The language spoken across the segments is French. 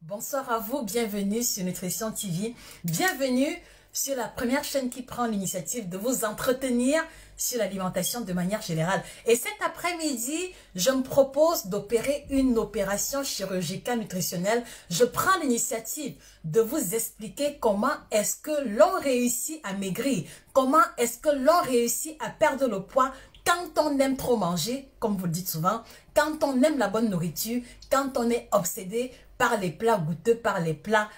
Bonsoir à vous, bienvenue sur Nutrition TV, bienvenue sur la première chaîne qui prend l'initiative de vous entretenir sur l'alimentation de manière générale. Et cet après-midi, je me propose d'opérer une opération chirurgicale nutritionnelle. Je prends l'initiative de vous expliquer comment est-ce que l'on réussit à maigrir, comment est-ce que l'on réussit à perdre le poids quand on aime trop manger, comme vous le dites souvent, quand on aime la bonne nourriture, quand on est obsédé par les plats goûteux, par les plats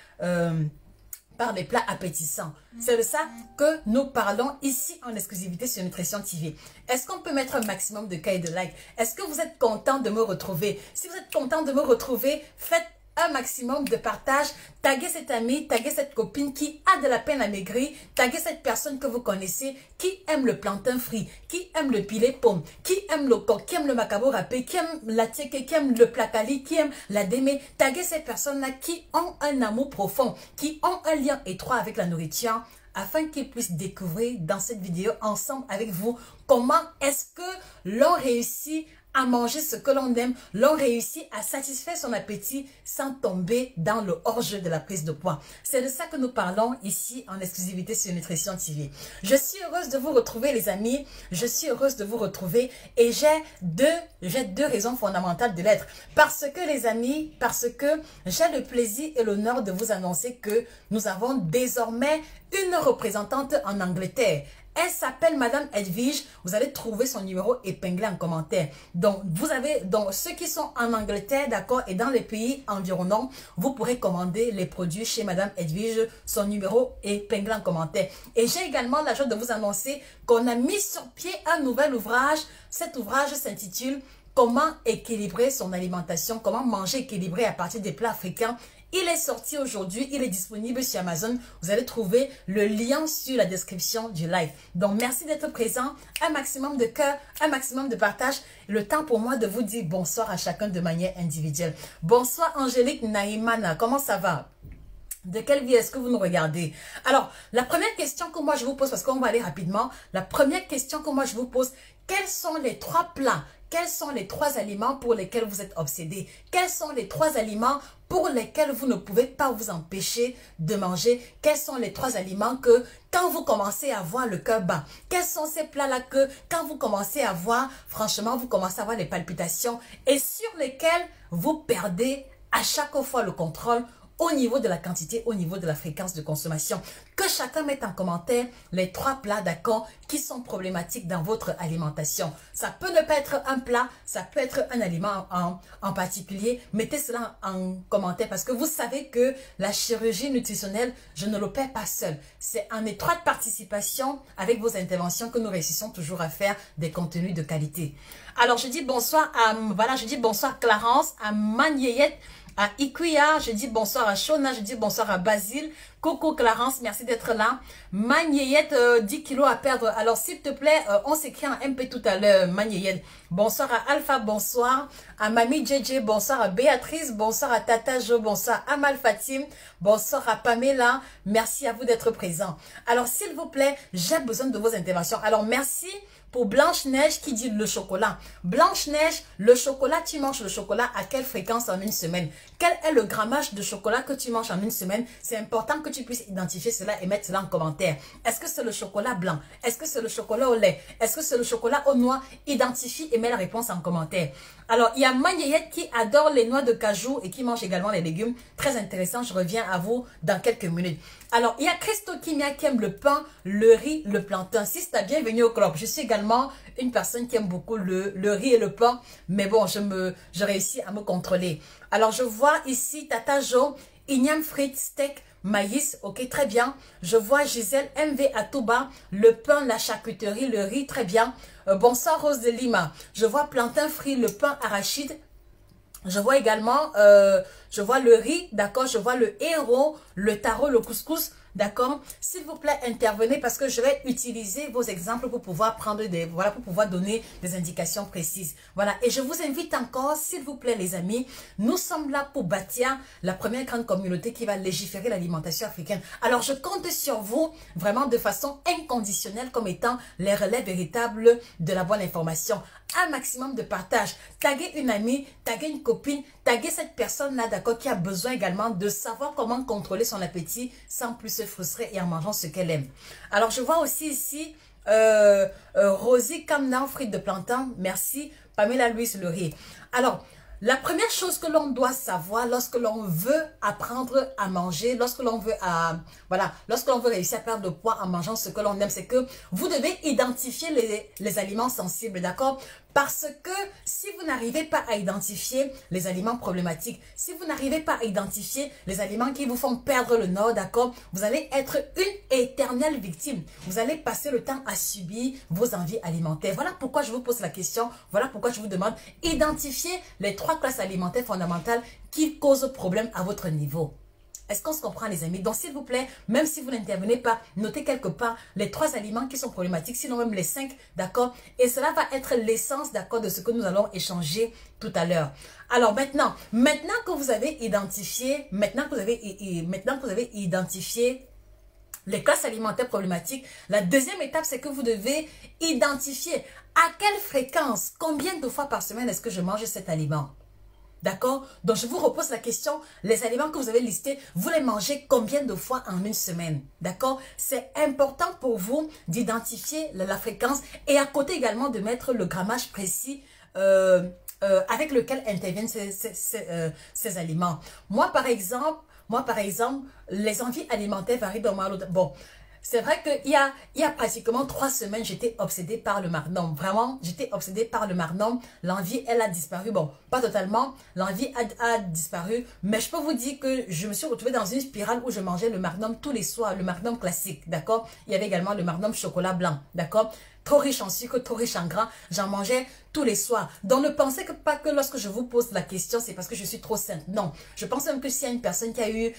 appétissants. C'est de ça que nous parlons ici en exclusivité sur Nutrition TV. Est-ce qu'on peut mettre un maximum de cas et de likes? Est-ce que vous êtes content de me retrouver? Si vous êtes content de me retrouver, faites un maximum de partage, taguez cet ami, taguez cette copine qui a de la peine à maigrir, taguez cette personne que vous connaissez qui aime le plantain frit, qui aime le pilet pomme, qui aime le coq, qui aime le macabo râpé, qui aime la tieke, qui aime le placali, qui aime la démé. Taguez ces personnes-là qui ont un amour profond, qui ont un lien étroit avec la nourriture, afin qu'ils puissent découvrir dans cette vidéo ensemble avec vous comment est-ce que l'on réussit à manger ce que l'on aime, l'on réussit à satisfaire son appétit sans tomber dans le hors-jeu de la prise de poids. C'est de ça que nous parlons ici en exclusivité sur Nutrition TV. Je suis heureuse de vous retrouver les amis, je suis heureuse de vous retrouver et j'ai deux raisons fondamentales de l'être. Parce que les amis, parce que j'ai le plaisir et l'honneur de vous annoncer que nous avons désormais une représentante en Angleterre. Elle s'appelle Madame Edwige. Vous allez trouver son numéro épinglé en commentaire. Donc, ceux qui sont en Angleterre, d'accord, et dans les pays environnants, vous pourrez commander les produits chez Madame Edwige. Son numéro épinglé en commentaire. Et j'ai également la joie de vous annoncer qu'on a mis sur pied un nouvel ouvrage. Cet ouvrage s'intitule Comment équilibrer son alimentation, comment manger équilibré à partir des plats africains. Il est sorti aujourd'hui, il est disponible sur Amazon. Vous allez trouver le lien sur la description du live. Donc, merci d'être présent. Un maximum de cœur, un maximum de partage. Le temps pour moi de vous dire bonsoir à chacun de manière individuelle. Bonsoir Angélique Naïmana, comment ça va? De quelle vie est-ce que vous nous regardez? Alors, la première question que moi je vous pose, parce qu'on va aller rapidement, la première question que moi je vous pose, quels sont les 3 plats? Quels sont les 3 aliments pour lesquels vous êtes obsédés? Quels sont les 3 aliments pour lesquels vous ne pouvez pas vous empêcher de manger? Quels sont les 3 aliments que quand vous commencez à voir le cœur bas? Quels sont ces plats-là que quand vous commencez à voir, franchement, vous commencez à avoir des palpitations et sur lesquels vous perdez à chaque fois le contrôle au niveau de la quantité, au niveau de la fréquence de consommation? Que chacun mette en commentaire les 3 plats, d'accord, qui sont problématiques dans votre alimentation. Ça peut ne pas être un plat, ça peut être un aliment en particulier. Mettez cela en commentaire parce que vous savez que la chirurgie nutritionnelle, je ne l'opère pas seule. C'est en étroite participation avec vos interventions que nous réussissons toujours à faire des contenus de qualité. Alors, je dis bonsoir à, voilà, je dis bonsoir Clarence, à Manieyette, à Ikuya, je dis bonsoir à Shona, je dis bonsoir à Basile. Coucou Clarence, merci d'être là. Manieyette, 10 kilos à perdre. Alors s'il te plaît, on s'écrit en MP tout à l'heure, Manieyette. Bonsoir à Alpha, bonsoir. À Mamie JJ, bonsoir à Béatrice, bonsoir à Tata Jo, bonsoir à Amal Fatim, bonsoir à Pamela. Merci à vous d'être présents. Alors s'il vous plaît, j'ai besoin de vos interventions. Alors merci pour Blanche-Neige qui dit le chocolat. Blanche-Neige, le chocolat, tu manges le chocolat à quelle fréquence en une semaine? Quel est le grammage de chocolat que tu manges en une semaine? C'est important que tu puisses identifier cela et mettre cela en commentaire. Est-ce que c'est le chocolat blanc? Est-ce que c'est le chocolat au lait? Est-ce que c'est le chocolat au noix? Identifie et mets la réponse en commentaire. Alors, il y a Manieyette qui adore les noix de cajou et qui mange également les légumes. Très intéressant, je reviens à vous dans quelques minutes. Alors, il y a Christo Kimia qui aime le pain, le riz, le plantain. Si c'est bienvenue au club. Je suis également une personne qui aime beaucoup le riz et le pain. Mais bon, je réussis à me contrôler. Alors, je vois ici Tata Jo, igname frites, steak, maïs. Ok, très bien. Je vois Gisèle MV Atouba, le pain, la charcuterie, le riz, très bien. Bonsoir Rose de Lima. Je vois plantain frit, le pain arachide. Je vois également, je vois le riz, d'accord, je vois le héros, le taro, le couscous, d'accord. S'il vous plaît, intervenez parce que je vais utiliser vos exemples pour pouvoir prendre des, voilà, pour pouvoir donner des indications précises. Voilà, et je vous invite encore, s'il vous plaît les amis, nous sommes là pour bâtir la première grande communauté qui va légiférer l'alimentation africaine. Alors je compte sur vous, vraiment de façon inconditionnelle comme étant les relais véritables de la bonne information. un maximum de partage. Taguez une amie, taguez une copine, taguez cette personne-là, d'accord, qui a besoin également de savoir comment contrôler son appétit sans plus se frustrer et en mangeant ce qu'elle aime. Alors, je vois aussi ici Rosie Camnan, frites de plantain, merci. Pamela Louise Lery. Alors, la première chose que l'on doit savoir lorsque l'on veut apprendre à manger, lorsque l'on veut lorsque l'on veut réussir à perdre le poids en mangeant ce que l'on aime, c'est que vous devez identifier les aliments sensibles, d'accord? Parce que si vous n'arrivez pas à identifier les aliments problématiques, si vous n'arrivez pas à identifier les aliments qui vous font perdre le nord, d'accord, vous allez être une éternelle victime. Vous allez passer le temps à subir vos envies alimentaires. Voilà pourquoi je vous pose la question, voilà pourquoi je vous demande, identifiez les 3 classes alimentaires fondamentales qui causent problème à votre niveau. Est-ce qu'on se comprend, les amis? Donc, s'il vous plaît, même si vous n'intervenez pas, notez quelque part les 3 aliments qui sont problématiques, sinon même les 5, d'accord? Et cela va être l'essence, d'accord, de ce que nous allons échanger tout à l'heure. Alors, maintenant que vous avez identifié, les classes alimentaires problématiques, la deuxième étape, c'est que vous devez identifier à quelle fréquence, combien de fois par semaine est-ce que je mange cet aliment. D'accord? Donc, je vous repose la question, les aliments que vous avez listés, vous les mangez combien de fois en une semaine? D'accord? C'est important pour vous d'identifier la fréquence et à côté également de mettre le grammage précis avec lequel interviennent ces aliments. Moi, par exemple, les envies alimentaires varient d'un mois à l'autre. Bon, c'est vrai qu'il y a pratiquement 3 semaines, j'étais obsédée par le magnum. Vraiment, j'étais obsédée par le magnum. L'envie, elle a disparu. Bon, pas totalement. L'envie a disparu. Mais je peux vous dire que je me suis retrouvée dans une spirale où je mangeais le magnum tous les soirs. Le magnum classique, d'accord? Il y avait également le magnum chocolat blanc, d'accord? Trop riche en sucre, trop riche en gras. J'en mangeais tous les soirs. Donc, ne pensez pas que lorsque je vous pose la question, c'est parce que je suis trop sainte. Non. Je pense même que s'il y a une personne qui a eu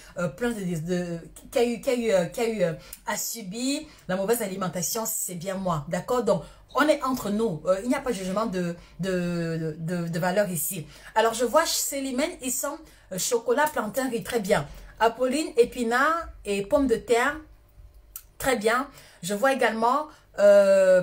à subir la mauvaise alimentation, c'est bien moi. D'accord? Donc, on est entre nous. Il n'y a pas de jugement de valeur ici. Alors, je vois Célimène, ils sont chocolat, plantain, riz. Très bien. Apolline, épinards et pommes de terre. Très bien. Je vois également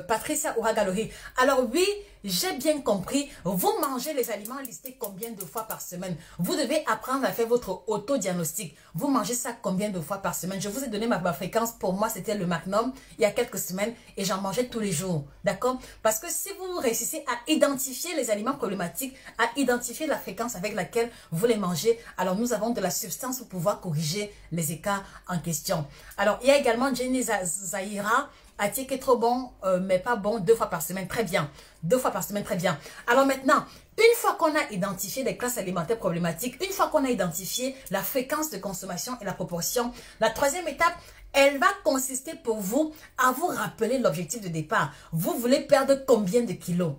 Patricia Ouragalori. Alors oui, j'ai bien compris, vous mangez les aliments listés combien de fois par semaine? Vous devez apprendre à faire votre auto-diagnostic. Vous mangez ça combien de fois par semaine? Je vous ai donné ma fréquence. Pour moi, c'était le magnum il y a quelques semaines et j'en mangeais tous les jours. D'accord? Parce que si vous réussissez à identifier les aliments problématiques, à identifier la fréquence avec laquelle vous les mangez, alors nous avons de la substance pour pouvoir corriger les écarts en question. Alors, il y a également Jenny Zahira. Atie qui est trop bon, mais pas bon, 2 fois par semaine. Très bien. 2 fois par semaine, très bien. Alors maintenant, une fois qu'on a identifié les classes alimentaires problématiques, une fois qu'on a identifié la fréquence de consommation et la proportion, la 3e étape, elle va consister pour vous à vous rappeler l'objectif de départ. Vous voulez perdre combien de kilos?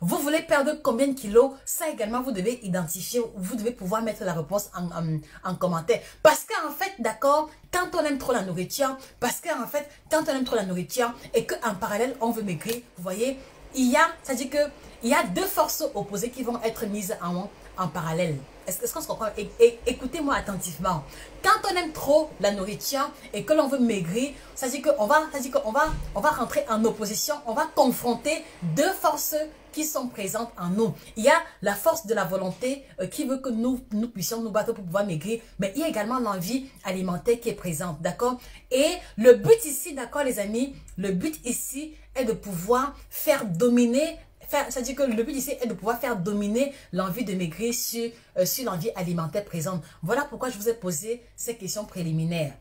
Vous voulez perdre combien de kilos? Ça également, vous devez identifier, vous devez pouvoir mettre la réponse en commentaire. Parce qu'en fait, d'accord, quand on aime trop la nourriture, et qu'en parallèle, on veut maigrir, vous voyez, c'est-à-dire qu'il y a 2 forces opposées qui vont être mises en parallèle. Est-ce qu'on se comprend? Écoutez-moi attentivement. Quand on aime trop la nourriture et que l'on veut maigrir, c'est-à-dire qu'on va rentrer en opposition, on va confronter 2 forces qui sont présentes en nous. Il y a la force de la volonté qui veut que nous puissions nous battre pour pouvoir maigrir, mais il y a également l'envie alimentaire qui est présente, d'accord? Et le but ici, d'accord les amis, le but ici est de pouvoir faire dominer, c'est-à-dire que le but ici est de pouvoir faire dominer l'envie de maigrir sur l'envie alimentaire présente. Voilà pourquoi je vous ai posé ces questions préliminaires.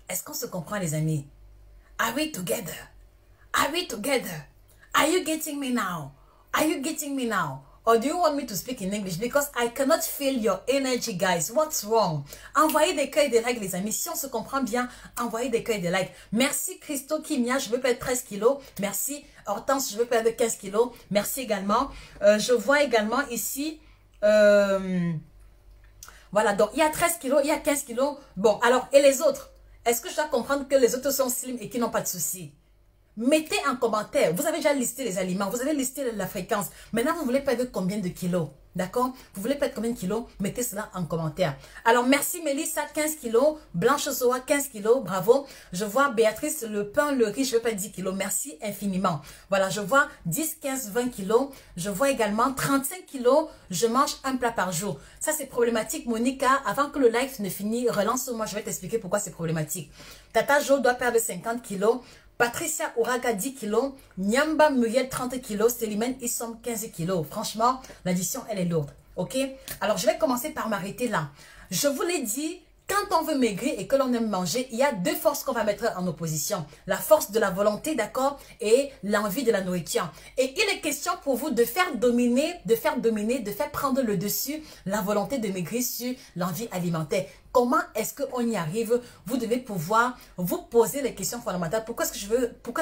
Est-ce qu'on se comprend les amis? Are we together? Are we together? Are you getting me now? Are you getting me now? Or do you want me to speak in English? Because I cannot feel your energy, guys. What's wrong? Envoyez des cœurs et des likes, les amis. Si on se comprend bien, envoyez des cœurs et des likes. Merci Christo Kimia, je veux perdre 13 kilos. Merci Hortense, je veux perdre 15 kilos. Merci également. Je vois également ici... voilà, donc il y a 13 kilos, il y a 15 kilos. Bon, alors, et les autres? Est-ce que je dois comprendre que les autres sont slim et qui n'ont pas de soucis? Mettez en commentaire. Vous avez déjà listé les aliments, vous avez listé la fréquence. Maintenant, vous voulez perdre combien de kilos? D'accord? Vous voulez perdre combien de kilos? Mettez cela en commentaire. Alors, merci Mélissa, 15 kilos. Blanche Soa, 15 kilos. Bravo. Je vois Béatrice, le pain, le riz, je veux pas 10 kilos. Merci infiniment. Voilà, je vois 10, 15, 20 kilos. Je vois également 35 kilos. Je mange un plat par jour. Ça, c'est problématique, Monica. Avant que le live ne finisse, relance-moi. Je vais t'expliquer pourquoi c'est problématique. Tata Jo doit perdre 50 kilos. Patricia Ouraga 10 kilos, Nyamba Muriel 30 kilos, Célimène Issom 15 kilos. Franchement, l'addition elle est lourde. Ok? Alors je vais commencer par m'arrêter là. Je vous l'ai dit, quand on veut maigrir et que l'on aime manger, il y a deux forces qu'on va mettre en opposition. La force de la volonté, d'accord, et l'envie de la nourriture. Et il est question pour vous de faire prendre le dessus la volonté de maigrir sur l'envie alimentaire. Comment est-ce qu'on y arrive? Vous devez pouvoir vous poser les questions fondamentales. Pourquoi est-ce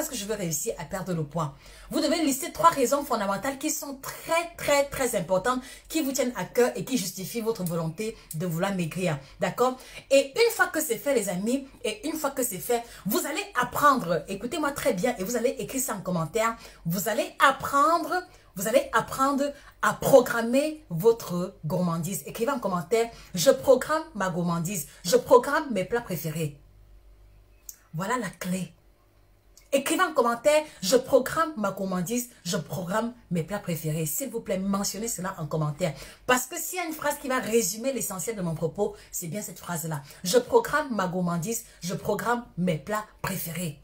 que je veux réussir à perdre le poids? Vous devez lister 3 raisons fondamentales qui sont très importantes, qui vous tiennent à cœur et qui justifient votre volonté de vouloir maigrir. D'accord? Et une fois que c'est fait, les amis, et une fois que c'est fait, vous allez apprendre, écoutez-moi très bien et vous allez écrire ça en commentaire, vous allez apprendre à programmer votre gourmandise. Écrivez en commentaire, je programme ma gourmandise, je programme mes plats préférés. Voilà la clé. Écrivez en commentaire, je programme ma gourmandise, je programme mes plats préférés. S'il vous plaît, mentionnez cela en commentaire. Parce que s'il y a une phrase qui va résumer l'essentiel de mon propos, c'est bien cette phrase-là. Je programme ma gourmandise, je programme mes plats préférés.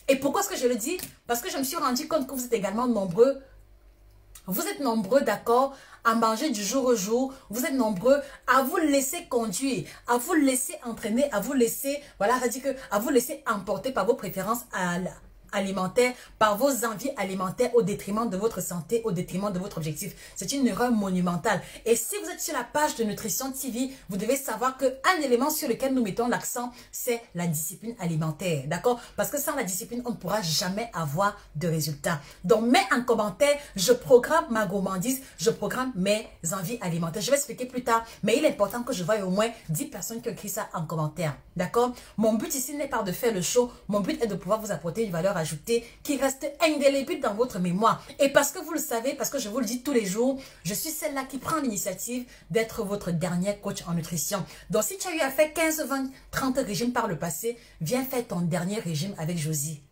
Et pourquoi est-ce que je le dis? Parce que je me suis rendu compte que vous êtes également nombreux. Vous êtes nombreux, d'accord, à manger du jour au jour. Vous êtes nombreux à vous laisser conduire, à vous laisser entraîner, à vous laisser, voilà, ça dit que, à vous laisser emporter par vos préférences alimentaire, par vos envies alimentaires au détriment de votre santé, au détriment de votre objectif. C'est une erreur monumentale. Et si vous êtes sur la page de Nutrition TV, vous devez savoir qu'un élément sur lequel nous mettons l'accent, c'est la discipline alimentaire. D'accord? Parce que sans la discipline, on ne pourra jamais avoir de résultats. Donc, mets en commentaire, je programme ma gourmandise, je programme mes envies alimentaires. Je vais expliquer plus tard, mais il est important que je voie au moins 10 personnes qui ont écrit ça en commentaire. D'accord? Mon but ici n'est pas de faire le show, mon but est de pouvoir vous apporter une valeur ajoutée qui reste indélébile dans votre mémoire. Et parce que vous le savez, parce que je vous le dis tous les jours, je suis celle-là qui prend l'initiative d'être votre dernier coach en nutrition. Donc si tu as eu à faire 15, 20, 30 régimes par le passé, viens faire ton dernier régime avec Josie.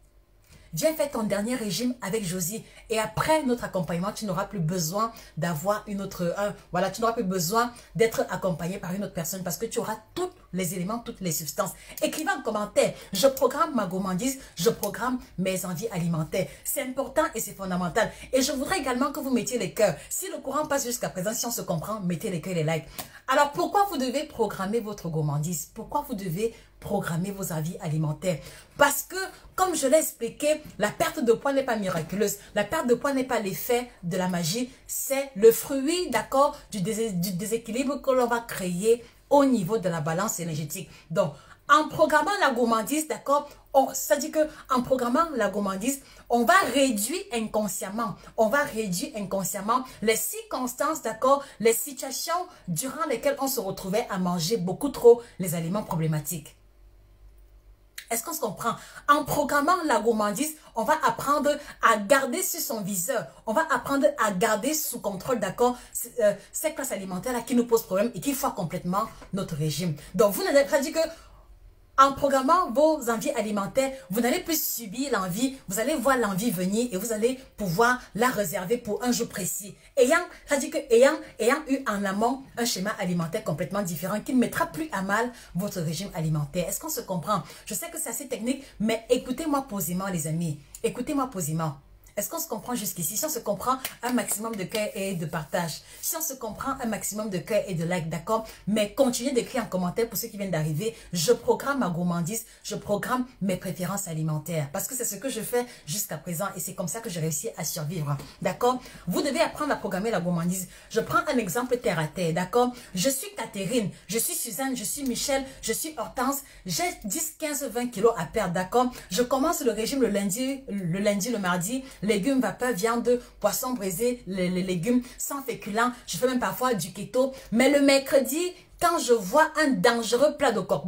Viens faire ton dernier régime avec Josie. Et après notre accompagnement, tu n'auras plus besoin d'avoir une autre... voilà, tu n'auras plus besoin d'être accompagné par une autre personne parce que tu auras tous les éléments, toutes les substances. Écrivez en commentaire, je programme ma gourmandise, je programme mes envies alimentaires. C'est important et c'est fondamental. Et je voudrais également que vous mettiez les cœurs. Si le courant passe jusqu'à présent, si on se comprend, mettez les cœurs et les likes. Alors pourquoi vous devez programmer votre gourmandise? Pourquoi vous devez programmer vos envies alimentaires? Parce que, comme je l'ai expliqué, la perte de poids n'est pas miraculeuse. La perte de poids n'est pas l'effet de la magie. C'est le fruit, d'accord, du déséquilibre que l'on va créer au niveau de la balance énergétique. Donc, en programmant la gourmandise, d'accord, ça dit que en programmant la gourmandise, on va réduire inconsciemment. On va réduire inconsciemment les circonstances, d'accord, les situations durant lesquelles on se retrouvait à manger beaucoup trop les aliments problématiques. Est-ce qu'on se comprend? En programmant la gourmandise, on va apprendre à garder sur son viseur. On va apprendre à garder sous contrôle, d'accord, ces classes alimentaires-là qui nous posent problème et qui foirent complètement notre régime. Donc, vous n'avez pas dit que en programmant vos envies alimentaires, vous n'allez plus subir l'envie, vous allez voir l'envie venir et vous allez pouvoir la réserver pour un jour précis. Ayant eu en amont un schéma alimentaire complètement différent qui ne mettra plus à mal votre régime alimentaire. Est-ce qu'on se comprend? Je sais que c'est assez technique, mais écoutez-moi posément les amis. Écoutez-moi posément. Est-ce qu'on se comprend jusqu'ici? Si on se comprend, un maximum de cœur et de partage. Si on se comprend, un maximum de cœur et de like, d'accord? Mais continuez d'écrire en commentaire pour ceux qui viennent d'arriver. Je programme ma gourmandise, je programme mes préférences alimentaires. Parce que c'est ce que je fais jusqu'à présent et c'est comme ça que j'ai réussi à survivre. D'accord? Vous devez apprendre à programmer la gourmandise. Je prends un exemple terre à terre, d'accord? Je suis Catherine, je suis Suzanne, je suis Michel, je suis Hortense. J'ai 10, 15, 20 kilos à perdre, d'accord? Je commence le régime le lundi, le mardi. légumes vapeur, viande, poisson braisé, les légumes sans féculents. Je fais même parfois du keto. Mais le mercredi, quand je vois un dangereux plat de coq,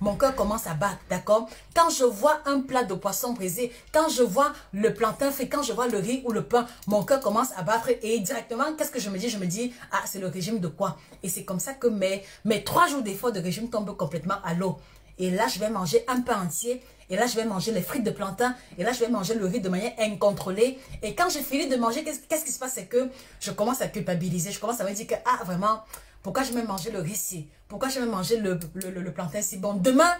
mon cœur commence à battre, d'accord? Quand je vois un plat de poisson braisé, quand je vois le plantain frit, quand je vois le riz ou le pain, mon cœur commence à battre et directement, qu'est-ce que je me dis? Je me dis, ah, c'est le régime de quoi? Et c'est comme ça que mes 3 jours d'effort de régime tombent complètement à l'eau. Et là, je vais manger un pain entier. Et là, je vais manger les frites de plantain. Et là, je vais manger le riz de manière incontrôlée. Et quand j'ai fini de manger, qu'est-ce qui se passe? C'est que je commence à culpabiliser. Je commence à me dire que, ah, vraiment, pourquoi je vais manger le riz ici? Pourquoi je vais manger le plantain ici? Demain,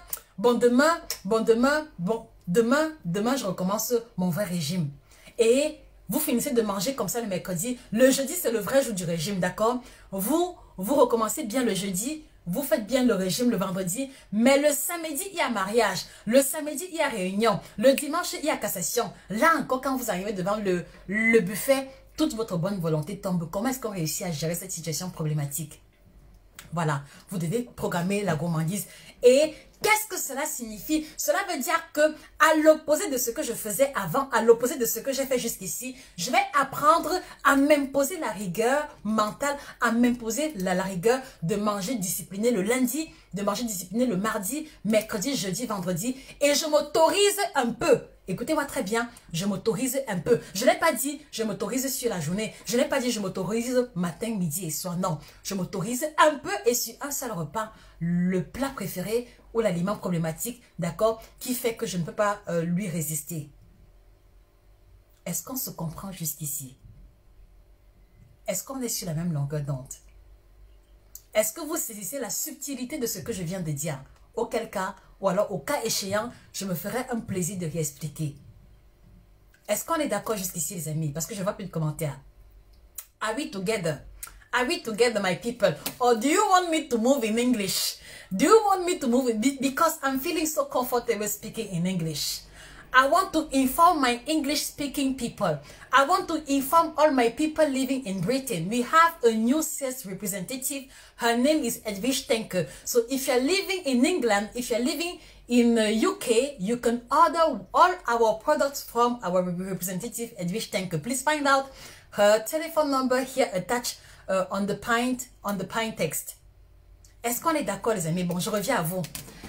je recommence mon vrai régime. Et vous finissez de manger comme ça le mercredi. Le jeudi, c'est le vrai jour du régime, d'accord? Vous recommencez bien le jeudi. Vous faites bien le régime le vendredi, mais le samedi, il y a mariage. Le samedi, il y a réunion. Le dimanche, il y a cassation. Là encore, quand vous arrivez devant le buffet, toute votre bonne volonté tombe. Comment est-ce qu'on réussit à gérer cette situation problématique? Voilà, vous devez programmer la gourmandise. Et qu'est-ce que cela signifie? Cela veut dire que, à l'opposé de ce que je faisais avant, à l'opposé de ce que j'ai fait jusqu'ici, je vais apprendre à m'imposer la rigueur mentale, à m'imposer la rigueur de manger discipliné le lundi, de manger discipliné le mardi, mercredi, jeudi, vendredi. Et je m'autorise un peu. Écoutez-moi très bien, je m'autorise un peu. Je n'ai pas dit je m'autorise sur la journée. Je n'ai pas dit je m'autorise matin, midi et soir. Non, je m'autorise un peu et sur un seul repas, le plat préféré ou l'aliment problématique, d'accord, qui fait que je ne peux pas lui résister. Est-ce qu'on se comprend jusqu'ici? Est-ce qu'on est sur la même longueur d'onde? Est-ce que vous saisissez la subtilité de ce que je viens de dire? Auquel cas, ou alors au cas échéant, je me ferai un plaisir de réexpliquer. Est-ce qu'on est d'accord jusqu'ici, les amis? Parce que je ne vois plus de commentaires. Are we together? Are we together, my people? Or do you want me to move in English? Do you want me to move because I'm feeling so comfortable speaking in English? I want to inform my English-speaking people. I want to inform all my people living in Britain. We have a new sales representative. Her name is Edwige Tenke. So if you're living in England, if you're living in UK, you can order all our products from our representative Edwige Tenke. Please find out her telephone number here attached on the pine text. Est-ce qu'on est d'accord, les amis? Bon, je reviens à vous.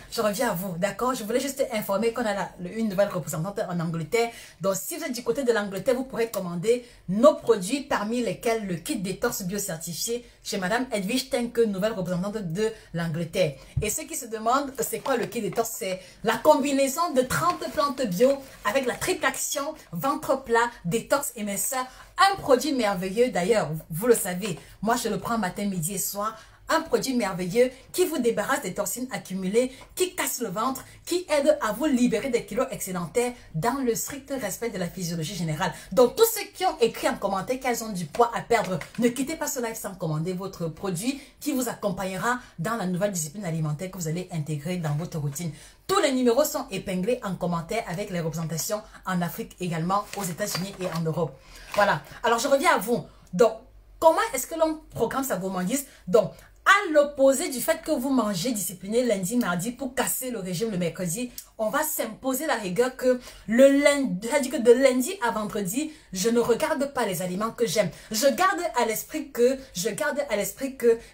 Je reviens à vous, d'accord? Je voulais juste informer qu'on a une nouvelle représentante en Angleterre. Donc, si vous êtes du côté de l'Angleterre, vous pourrez commander nos produits, parmi lesquels le kit détox bio-certifié chez Madame Edwige Tenke, nouvelle représentante de l'Angleterre. Et ceux qui se demandent, c'est quoi le kit détox? C'est la combinaison de 30 plantes bio avec la triple action, ventre plat, détox et minceur. Un produit merveilleux, d'ailleurs, vous le savez. Moi, je le prends matin, midi et soir. Un produit merveilleux qui vous débarrasse des toxines accumulées, qui casse le ventre, qui aide à vous libérer des kilos excédentaires dans le strict respect de la physiologie générale. Donc, tous ceux qui ont écrit en commentaire qu'elles ont du poids à perdre, ne quittez pas ce live sans commander votre produit qui vous accompagnera dans la nouvelle discipline alimentaire que vous allez intégrer dans votre routine. Tous les numéros sont épinglés en commentaire avec les représentations en Afrique également, aux États-Unis et en Europe. Voilà. Alors, je reviens à vous. Donc, comment est-ce que l'on programme sa gourmandise? Donc, à l'opposé du fait que vous mangez discipliné lundi, mardi pour casser le régime le mercredi, on va s'imposer la rigueur que le lundi, c'est-à-dire que de lundi à vendredi, je ne regarde pas les aliments que j'aime. Je garde à l'esprit que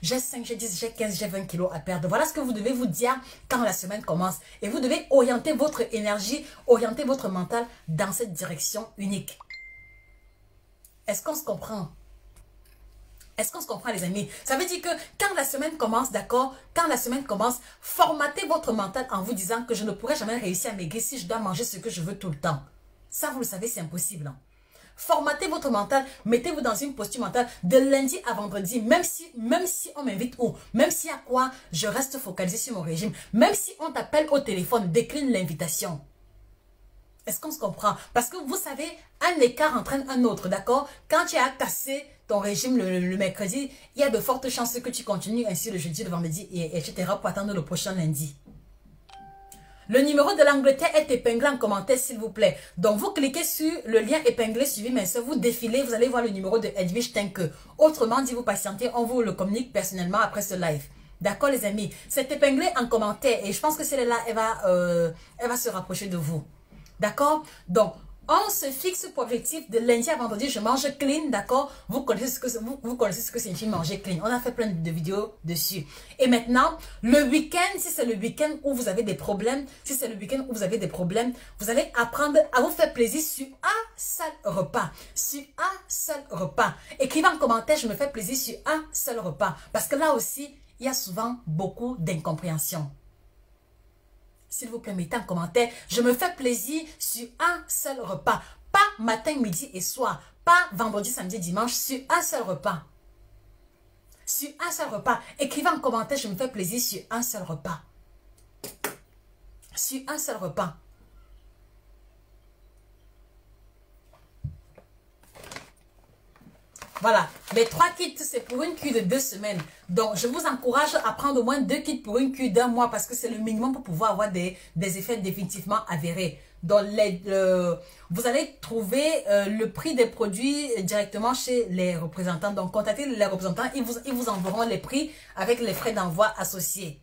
j'ai 5, j'ai 10, j'ai 15, j'ai 20 kilos à perdre. Voilà ce que vous devez vous dire quand la semaine commence. Et vous devez orienter votre énergie, orienter votre mental dans cette direction unique. Est-ce qu'on se comprend? Est-ce qu'on se comprend, les amis? Ça veut dire que quand la semaine commence, d'accord? Quand la semaine commence, formatez votre mental en vous disant que je ne pourrai jamais réussir à maigrir si je dois manger ce que je veux tout le temps. Ça, vous le savez, c'est impossible. Hein? Formatez votre mental, mettez-vous dans une posture mentale de lundi à vendredi, même si on m'invite ou même s'il y a quoi, je reste focalisé sur mon régime. Même si on t'appelle au téléphone, décline l'invitation. Est-ce qu'on se comprend? Parce que vous savez, un écart entraîne un autre, d'accord? Quand tu as cassé ton régime le mercredi, il y a de fortes chances que tu continues ainsi le jeudi, le vendredi, etc. pour attendre le prochain lundi. Le numéro de l'Angleterre est épinglé en commentaire, s'il vous plaît. Donc, vous cliquez sur le lien épinglé suivi, mais ça vous défilez, vous allez voir le numéro de Edwige Tenke. Autrement dit, vous patientez, on vous le communique personnellement après ce live. D'accord, les amis? C'est épinglé en commentaire et je pense que celle-là, elle va se rapprocher de vous. D'accord? Donc, On se fixe pour objectif de lundi à vendredi, je mange clean, d'accord? Vous connaissez ce que vous connaissez ce que signifie manger clean. On a fait plein de vidéos dessus. Et maintenant, le week-end, si c'est le week-end où vous avez des problèmes, si c'est le week-end où vous avez des problèmes, vous allez apprendre à vous faire plaisir sur un seul repas. Sur un seul repas. Écrivez en commentaire, je me fais plaisir sur un seul repas. Parce que là aussi, il y a souvent beaucoup d'incompréhension. S'il vous plaît, mettez en commentaire, je me fais plaisir sur un seul repas. Pas matin, midi et soir. Pas vendredi, samedi, dimanche, sur un seul repas. Sur un seul repas. Écrivez en commentaire, je me fais plaisir sur un seul repas. Sur un seul repas. Voilà, les 3 kits, c'est pour une cure de 2 semaines. Donc, je vous encourage à prendre au moins 2 kits pour une cure d'1 mois parce que c'est le minimum pour pouvoir avoir des effets définitivement avérés. Donc, vous allez trouver le prix des produits directement chez les représentants. Donc, contactez les représentants, ils vous enverront les prix avec les frais d'envoi associés.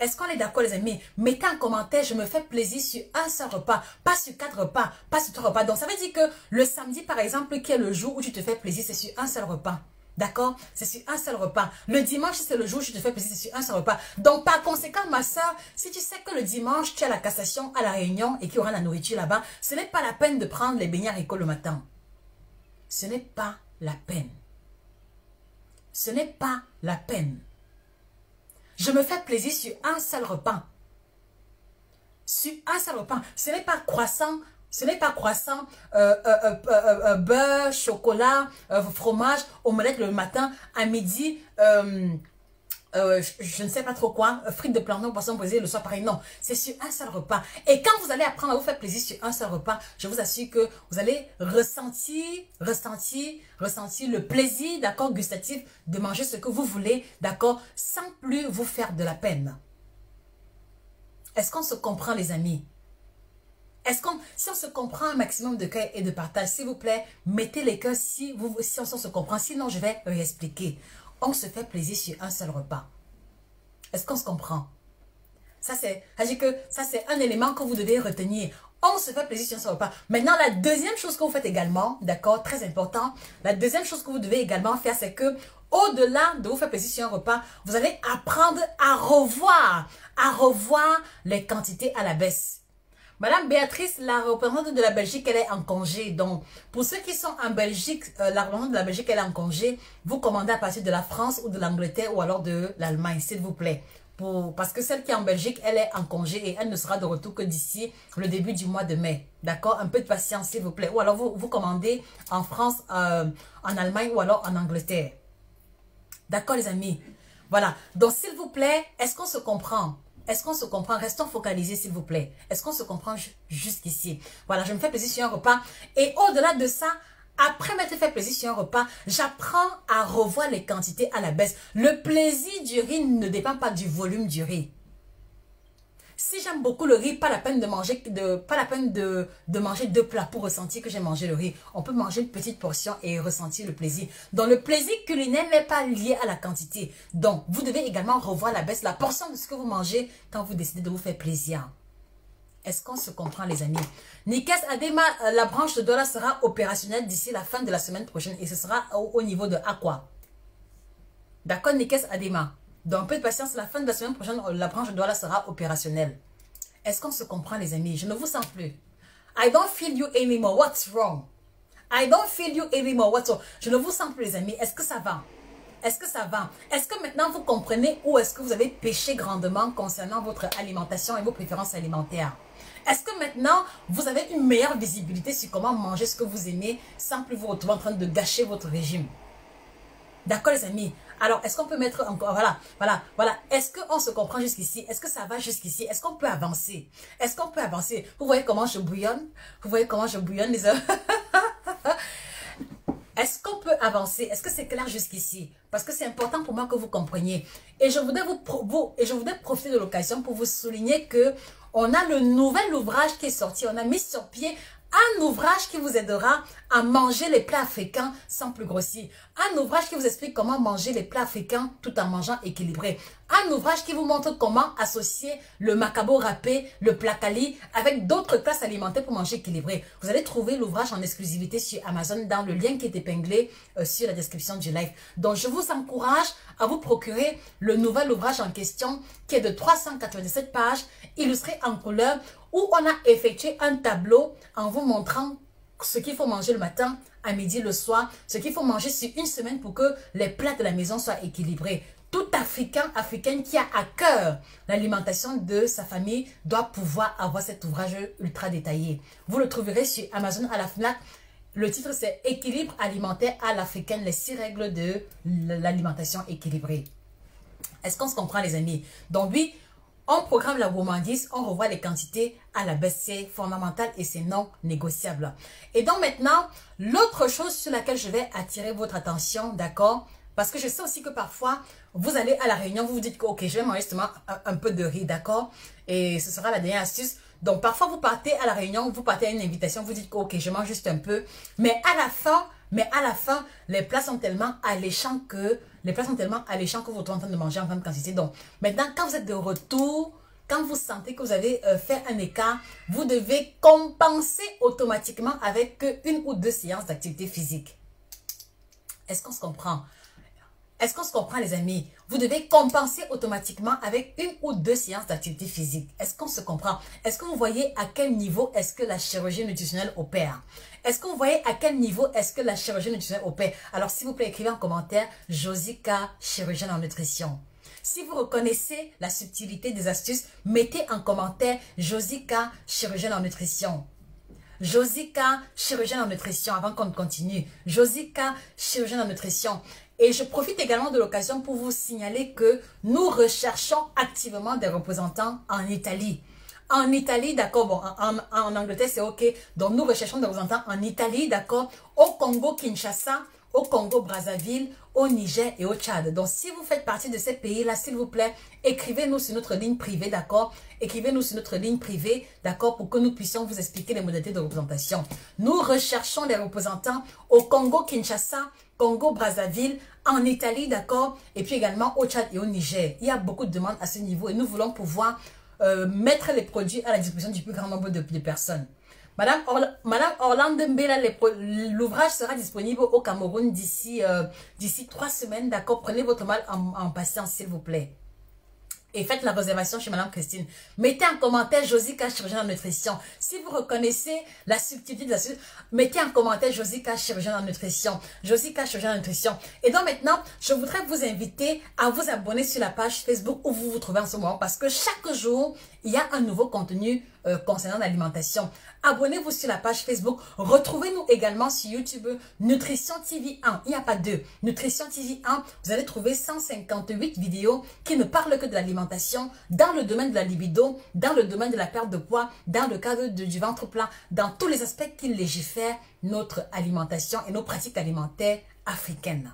Est-ce qu'on est d'accord les amis? Mettez en commentaire, je me fais plaisir sur un seul repas, pas sur 4 repas, pas sur 3 repas. Donc ça veut dire que le samedi par exemple, qui est le jour où tu te fais plaisir, c'est sur un seul repas. D'accord? C'est sur un seul repas. Le dimanche, c'est le jour où tu te fais plaisir, c'est sur un seul repas. Donc par conséquent, ma soeur, si tu sais que le dimanche, tu as la cassation à la Réunion et qu'il y aura la nourriture là-bas, ce n'est pas la peine de prendre les beignets haricots le matin. Ce n'est pas la peine. Ce n'est pas la peine. Je me fais plaisir sur un seul repas. Sur un seul repas. Ce n'est pas croissant, beurre, chocolat, fromage, omelette le matin, à midi, je ne sais pas trop quoi, frites de plantain, poisson brisé le soir, pareil. Non, c'est sur un seul repas. Et quand vous allez apprendre à vous faire plaisir sur un seul repas, je vous assure que vous allez ressentir le plaisir, d'accord, gustatif de manger ce que vous voulez, d'accord, sans plus vous faire de la peine. Est-ce qu'on se comprend, les amis? Si on se comprend un maximum de cœur et de partage, s'il vous plaît, mettez les cœurs si on se comprend. Sinon, je vais réexpliquer. On se fait plaisir sur un seul repas. Est-ce qu'on se comprend? Ça, c'est un élément que vous devez retenir. On se fait plaisir sur un seul repas. Maintenant, la deuxième chose que vous faites également, d'accord, très important, la deuxième chose que vous devez également faire, c'est que au-delà de vous faire plaisir sur un repas, vous allez apprendre à revoir les quantités à la baisse. Madame Béatrice, la représentante de la Belgique, elle est en congé. Donc, pour ceux qui sont en Belgique, la représentante de la Belgique, elle est en congé. Vous commandez à partir de la France ou de l'Angleterre ou alors de l'Allemagne, s'il vous plaît. Parce que celle qui est en Belgique, elle est en congé et elle ne sera de retour que d'ici le début du mois de mai. D'accord? Un peu de patience, s'il vous plaît. Ou alors, vous commandez en France, en Allemagne ou alors en Angleterre. D'accord, les amis? Voilà. Donc, s'il vous plaît, est-ce qu'on se comprend? Est-ce qu'on se comprend? Restons focalisés, s'il vous plaît. Est-ce qu'on se comprend jusqu'ici? Voilà, je me fais plaisir sur un repas. Et au-delà de ça, après m'être fait plaisir sur un repas, j'apprends à revoir les quantités à la baisse. Le plaisir du riz ne dépend pas du volume du riz. Si j'aime beaucoup le riz, pas la peine de manger, manger 2 plats pour ressentir que j'ai mangé le riz. On peut manger une petite portion et ressentir le plaisir. Donc, le plaisir culinaire n'est pas lié à la quantité. Donc, vous devez également revoir la baisse, la portion de ce que vous mangez quand vous décidez de vous faire plaisir. Est-ce qu'on se comprend, les amis? Nikes Adema, la branche de Douala sera opérationnelle d'ici la fin de la semaine prochaine et ce sera au niveau de Aqua. D'accord, Nikes Adema? Donc, un peu de patience, la fin de la semaine prochaine, la branche de Douala sera opérationnelle. Est-ce qu'on se comprend, les amis? Je ne vous sens plus. I don't feel you anymore. What's wrong? I don't feel you anymore. What's wrong? Je ne vous sens plus, les amis. Est-ce que ça va? Est-ce que ça va? Est-ce que maintenant vous comprenez où est-ce que vous avez péché grandement concernant votre alimentation et vos préférences alimentaires? Est-ce que maintenant vous avez une meilleure visibilité sur comment manger ce que vous aimez sans plus vous retrouver en train de gâcher votre régime? D'accord, les amis? Alors, est-ce qu'on peut mettre encore... Voilà. Est-ce qu'on se comprend jusqu'ici? Est-ce que ça va jusqu'ici? Est-ce qu'on peut avancer? Est-ce qu'on peut avancer? Vous voyez comment je bouillonne? Vous voyez comment je bouillonne, les hommes? Est-ce qu'on peut avancer? Est-ce que c'est clair jusqu'ici? Parce que c'est important pour moi que vous compreniez. Et je voudrais profiter de l'occasion pour vous souligner que on a le nouvel ouvrage qui est sorti. On a mis sur pied un ouvrage qui vous aidera à manger les plats africains sans plus grossir. Un ouvrage qui vous explique comment manger les plats africains tout en mangeant équilibré. un ouvrage qui vous montre comment associer le macabo râpé, le placali avec d'autres classes alimentaires pour manger équilibré. Vous allez trouver l'ouvrage en exclusivité sur Amazon dans le lien qui est épinglé sur la description du live. Donc, je vous encourage à vous procurer le nouvel ouvrage en question qui est de 397 pages, illustré en couleur, où on a effectué un tableau en vous montrant ce qu'il faut manger le matin, à midi, le soir, ce qu'il faut manger sur une semaine pour que les plats de la maison soient équilibrés. Tout Africaine qui a à cœur l'alimentation de sa famille doit pouvoir avoir cet ouvrage ultra détaillé. Vous le trouverez sur Amazon à la FNAC. Le titre c'est Équilibre alimentaire à l'africaine, les 6 règles de l'alimentation équilibrée. Est-ce qu'on se comprend les amis? Donc oui, on programme la gourmandise, on revoit les quantités à la baisse, c'est fondamental et c'est non négociable. Et donc maintenant, l'autre chose sur laquelle je vais attirer votre attention, d'accord? Parce que je sais aussi que parfois, vous allez à la réunion, vous vous dites que ok, je vais manger justement un peu de riz, d'accord? Et ce sera la dernière astuce. Donc parfois, vous partez à la réunion, vous partez à une invitation, vous dites que ok, je mange juste un peu. Mais à la fin, les plats sont tellement alléchants que vous êtes en train de manger en grande quantité. Donc maintenant, quand vous êtes de retour, quand vous sentez que vous avez fait un écart, vous devez compenser automatiquement avec une ou deux séances d'activité physique. Est-ce qu'on se comprend? Est-ce qu'on se comprend les amis? Vous devez compenser automatiquement avec une ou deux séances d'activité physique. Est-ce qu'on se comprend? Est-ce que vous voyez à quel niveau est-ce que la chirurgie nutritionnelle opère? Est-ce que vous voyez à quel niveau est-ce que la chirurgie nutritionnelle opère? Alors s'il vous plaît, écrivez en commentaire Josica, chirurgienne en nutrition. Si vous reconnaissez la subtilité des astuces, mettez en commentaire Josica, chirurgienne en nutrition. Josica, chirurgienne en nutrition, avant qu'on continue. Josica, chirurgienne en nutrition. Et je profite également de l'occasion pour vous signaler que nous recherchons activement des représentants en Italie. En Italie, d'accord, bon, en Angleterre, c'est ok. Donc, nous recherchons des représentants en Italie, d'accord, au Congo-Kinshasa, au Congo-Brazzaville, au Niger et au Tchad. Donc, si vous faites partie de ces pays-là, s'il vous plaît, écrivez-nous sur notre ligne privée, d'accord? Écrivez-nous sur notre ligne privée, d'accord, pour que nous puissions vous expliquer les modalités de représentation. Nous recherchons des représentants au Congo-Kinshasa, Congo-Brazzaville, en Italie, d'accord, et puis également au Tchad et au Niger. Il y a beaucoup de demandes à ce niveau et nous voulons pouvoir mettre les produits à la disposition du plus grand nombre de personnes. Madame Orlando Mbela, l'ouvrage sera disponible au Cameroun d'ici 3 semaines, d'accord? Prenez votre mal en patience, s'il vous plaît. Et faites la réservation chez Madame Christine. Mettez en commentaire Josica, chirurgienne en nutrition. Si vous reconnaissez la subtilité de la suite, mettez en commentaire Josica, chirurgienne en nutrition. Josica, chirurgienne en nutrition. Et donc maintenant, je voudrais vous inviter à vous abonner sur la page Facebook où vous vous trouvez en ce moment. Parce que chaque jour, il y a un nouveau contenu concernant l'alimentation. Abonnez-vous sur la page Facebook. Retrouvez-nous également sur YouTube Nutrition TV 1. Il n'y a pas deux. Nutrition TV 1, vous allez trouver 158 vidéos qui ne parlent que de l'alimentation dans le domaine de la libido, dans le domaine de la perte de poids, dans le cadre du ventre plat, dans tous les aspects qui légifèrent notre alimentation et nos pratiques alimentaires africaines.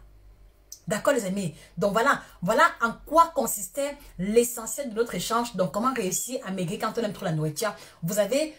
D'accord les amis? Donc voilà en quoi consistait l'essentiel de notre échange. Donc comment réussir à maigrir quand on aime trop la nourriture. Vous avez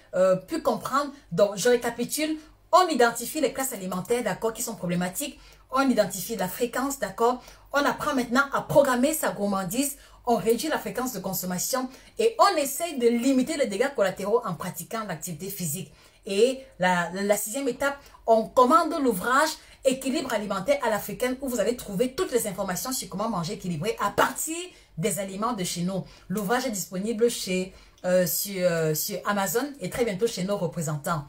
pu comprendre. Donc je récapitule. On identifie les classes alimentaires, d'accord, qui sont problématiques. On identifie la fréquence, d'accord. On apprend maintenant à programmer sa gourmandise. On réduit la fréquence de consommation et on essaye de limiter les dégâts collatéraux en pratiquant l'activité physique. Et la 6e étape, on commande l'ouvrage Équilibre alimentaire à l'africaine où vous allez trouver toutes les informations sur comment manger équilibré à partir des aliments de chez nous. L'ouvrage est disponible sur Amazon et très bientôt chez nos représentants.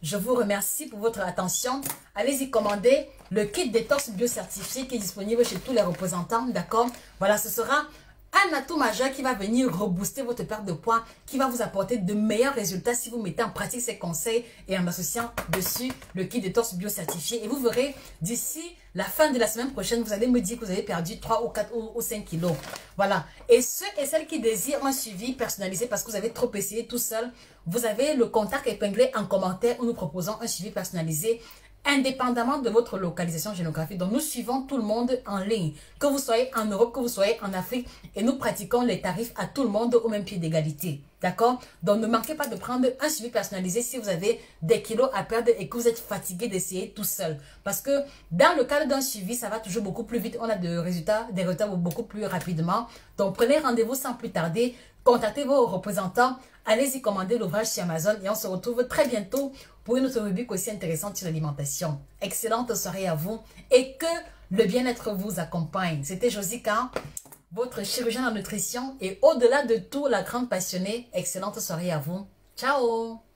Je vous remercie pour votre attention. Allez-y commander le kit détox bio-certifié qui est disponible chez tous les représentants, d'accord? Voilà, ce sera un atout majeur qui va venir rebooster votre perte de poids, qui va vous apporter de meilleurs résultats si vous mettez en pratique ces conseils et en associant dessus le kit détox bio-certifié. Et vous verrez, d'ici la fin de la semaine prochaine, vous allez me dire que vous avez perdu 3 ou 4 ou 5 kilos. Voilà. Et ceux et celles qui désirent un suivi personnalisé parce que vous avez trop essayé tout seul, vous avez le contact épinglé en commentaire où nous proposons un suivi personnalisé indépendamment de votre localisation géographique. Donc, nous suivons tout le monde en ligne. Que vous soyez en Europe, que vous soyez en Afrique, et nous pratiquons les tarifs à tout le monde au même pied d'égalité. D'accord? Donc, ne manquez pas de prendre un suivi personnalisé si vous avez des kilos à perdre et que vous êtes fatigué d'essayer tout seul. Parce que dans le cadre d'un suivi, ça va toujours beaucoup plus vite. On a des résultats beaucoup plus rapidement. Donc, prenez rendez-vous sans plus tarder. Contactez vos représentants. Allez-y commander l'ouvrage sur Amazon et on se retrouve très bientôt pour une autre rubrique aussi intéressante sur l'alimentation. Excellente soirée à vous et que le bien-être vous accompagne. C'était Josica, votre chirurgienne en nutrition et au-delà de tout, la grande passionnée. Excellente soirée à vous. Ciao!